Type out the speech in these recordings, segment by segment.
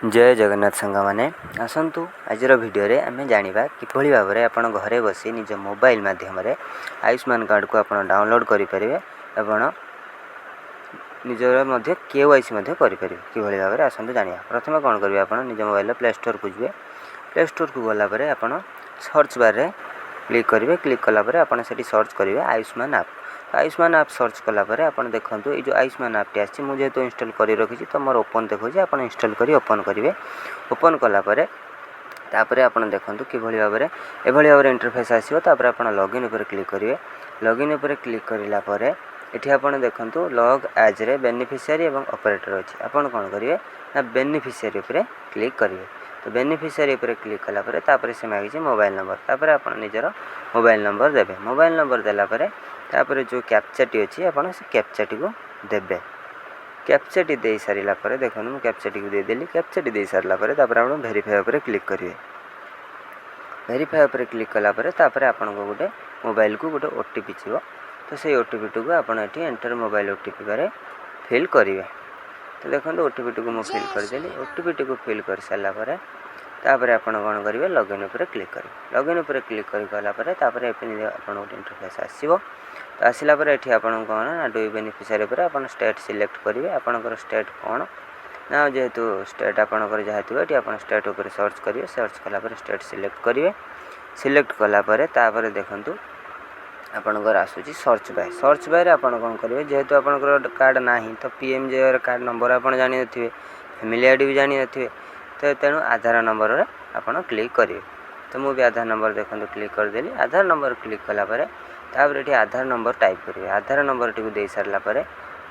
जय जगन्नाथ सांग मैंने आसतु आज भिडियो आम जाना किभली भाव में आप घरे बसी निज मोबाइल माध्यम आयुष्मान कार्ड को आप डाउनलोड करेंगे एवं निजर KYC करेंगे किभली भाव में आसतु जाना। प्रथम कौन करेंगे आप निज मोबाइल प्ले स्टोर को जी प्ले स्टोर को गलापर आप सर्च बार में क्लिक करेंगे क्लिक कलापर आप सर्च करेंगे आयुष्मान आप आयुष्मान आप सर्च कलापर आप देखो ये जो आयुष्मान आपटी आसी मुझे तो इंस्टॉल कर रखी तो मोर ओपन देखो आप इंस्टॉल कर ओपन करेंगे ओपन कलापर तापर आप देखो किभली भाव में एभली भाव इंटरफेस आसो तापर आप लॉगिन उपर क्लिक करेंगे लॉगिन उपर क्लिक करापर ये आप देखो लॉग एज रे बेनिफिशियरी और ऑपरेटर अच्छे आप कौन करेंगे ना बेनिफिशियरी उपर क्लिक करेंगे तो बेनिफिशियरी उपर क्लिक कलापर तापर से मांगी मोबाइल नंबर तापर आप निजर मोबाइल नंबर देवे मोबाइल नंबर देलापर तापर जो कैप्चाटी अच्छी आप कैप्चाटी को देवे कैप्चाटी दे सारा पर देखो मुझे कैप्चाटी को देदेली कैप्चाटी दे सारापर तापर आप वेरीफाई उपर क्लिक करेंगे वेरीफाई उपर क्लिक कलापर तापर आपन को गोटे मोबाइल को गोटे OTP जीव तो से OTP टी को आपन एटी एंटर मोबाइल OTP बारे फिल करेंगे तो देखो OTP टी को मुझे फिल करदेली OTP टी को फिल कर सारापर तापर आपन कौन करेंगे लॉगिन उपर क्लिक करेंगे लॉगिन उपर क्लिक कलापर तापर आप गोटे इंटरफेस आसो तो आसला ये आपन कौन ना डू बेनिफिशियरी पर आप स्टेट सिलेक्ट करेंगे आपंकर स्टेट कौन ना जेहेतु स्टेट आपंकर जहाँ थी ये आप स्टेट उपर सर्च करेंगे सर्च कलापर स्टेट सिलेक्ट करेंगे सिलेक्ट कलापर तापर देखूँ आपंकर आसूँ सर्च बाय आप कौन करेंगे जेहेतु आपंकर कार्ड ना तो PMJ कार्ड नंबर आप जानी थे फैमिली आईडी भी जानी थे तो तेणु आधार नंबर आप क्लिक करेंगे तो मुझे आधार नंबर देखो क्लिक करदेली आधार नंबर क्लिक कलापर तापर ये आधार नंबर टाइप करेंगे आधार नंबर टी दे सारापर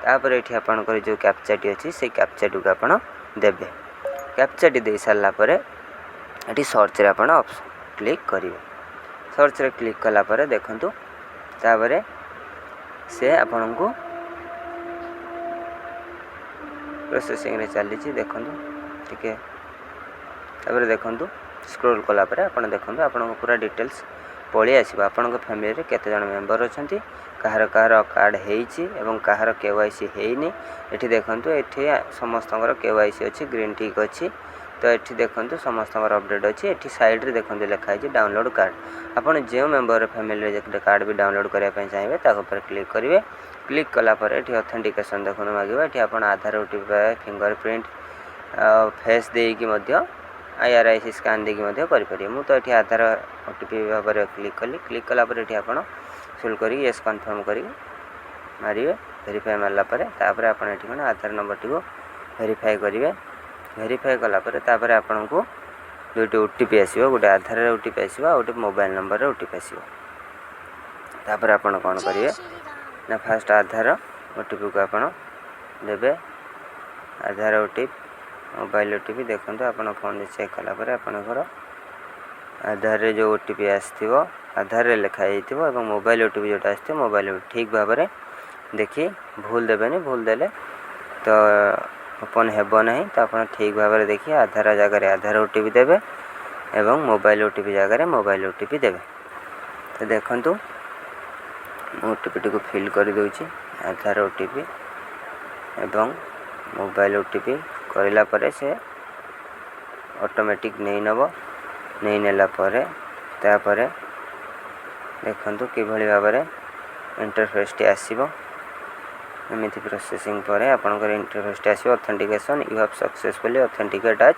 तापर ये आपंकर जो कैप्चाटी अच्छी से कैप्चाटी को आप देवे कैप्चाटी दे सारापर ये सर्च रे आप क्लिक करेंगे सर्च रे क्लिक कलापर देखूँ तापर से आपन को प्रोसेसिंग रे चली देखूँ टिके तापर देखूँ स्क्रॉल कलापर आप देखूँ आपन पूरा डिटेल्स पलि आसो आपण फैमिली केते जन मेंबर अच्छा कहार कहार कार्ड होती कहार KYC होनी ये देखूँ ये समस्त KYC अच्छी ग्रीन टिक अच्छी तो ये देखूँ समस्त अपडेट अच्छी ये साइड रे देखते लिखाई डाउनलोड कार्ड आपड़ जो मेंबर फैमिली कार्ड भी डाउनलोड करने चाहिए तापर क्लिक करेंगे क्लिक कलापर ये ऑथेंटिकेशन देखो मांगे ये आप आधार OTP फिंगरप्रिंट फेस देकी IRIC स्कान देकी करेंगे मुझे ये आधार OTP भाव में क्लिक कली क्लिक कलापर ये आप सुल कर येस कन्फर्म कर मारे वेरीफाई मारापर तापर आप आधार नंबर टी वेरीफाई करेंगे वेरीफाई कलापर तापर आपन को जो OTP आसो गोटे आधार OTP आसो गोटे मोबाइल नंबर OTP आसो तापर आपन कौन करेंगे ना फास्ट आधार OTP को आप देवे आधार OTP मोबाइल OTP देखो आप फोन चेक कलापर आपंकर आधार रे जो OTP आसो आधार रे लिखाई और मोबाइल OTP जोटा आसो मोबाइल ठीक भाव में देखी भूल देवेनि भूल देले तो ओपन हेब ना तो आप ठीक भाव में देखिए आधार जगह आधार OTP देवे एवं मोबाइल OTP जगह मोबाइल OTP देवे तो देखूँ OTP टी को फिल कर दूची आधार OTP एवं मोबाइल OTP करला परे से ऑटोमेटिक नहीं नब नहीं नेला परे तापरे देखंतु किभली भाव में इंटरफेस टी आसीबो एमिति प्रोसेसिंग पर आपनकर इंटरफेस टी आसीबो authentication you have successfully authenticate as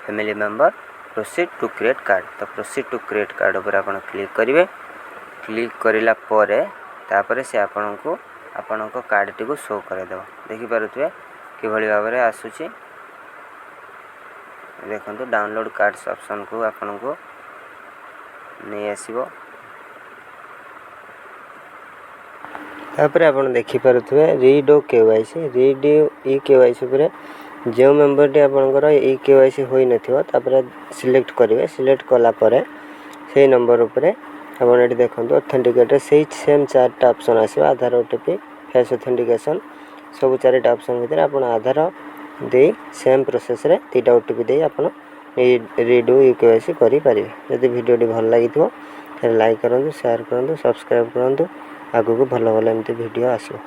family member proceed to create card तो प्रोसीड टू क्रिएट कार्ड ऊपर आप क्लिक करेंगे क्लिक करला परे तापरे से आपन को आपन कार्ड टी को शो करदेव देखिपे किभली भाव में आसूची देखो डाउनलोड कार्ड्स ऑप्शन को आपन को नहीं आसीबो तापर आप देखिपे रीड ओ KYC रीड ई KYC पर जो मेंबर टी आपंकर ई KYC हो न सिलेक्ट करेंगे सिलेक्ट कलापर से नंबर उपर आप देखो ऑथेंटिकेट से सेम 4टा ऑप्शन आसो आधार OTP फेस ऑथेंटिकेशन सब 4टा ऑप्शन भीतर आप आधार दे सेम प्रोसेस रे 3टा OTP दे आप रीड ई KYC करेंगे जदि वीडियो भल लगी लाइक करूँ शेयर करूँ सब्सक्राइब करूँ आगू को भल भल एमती वीडियो आसो।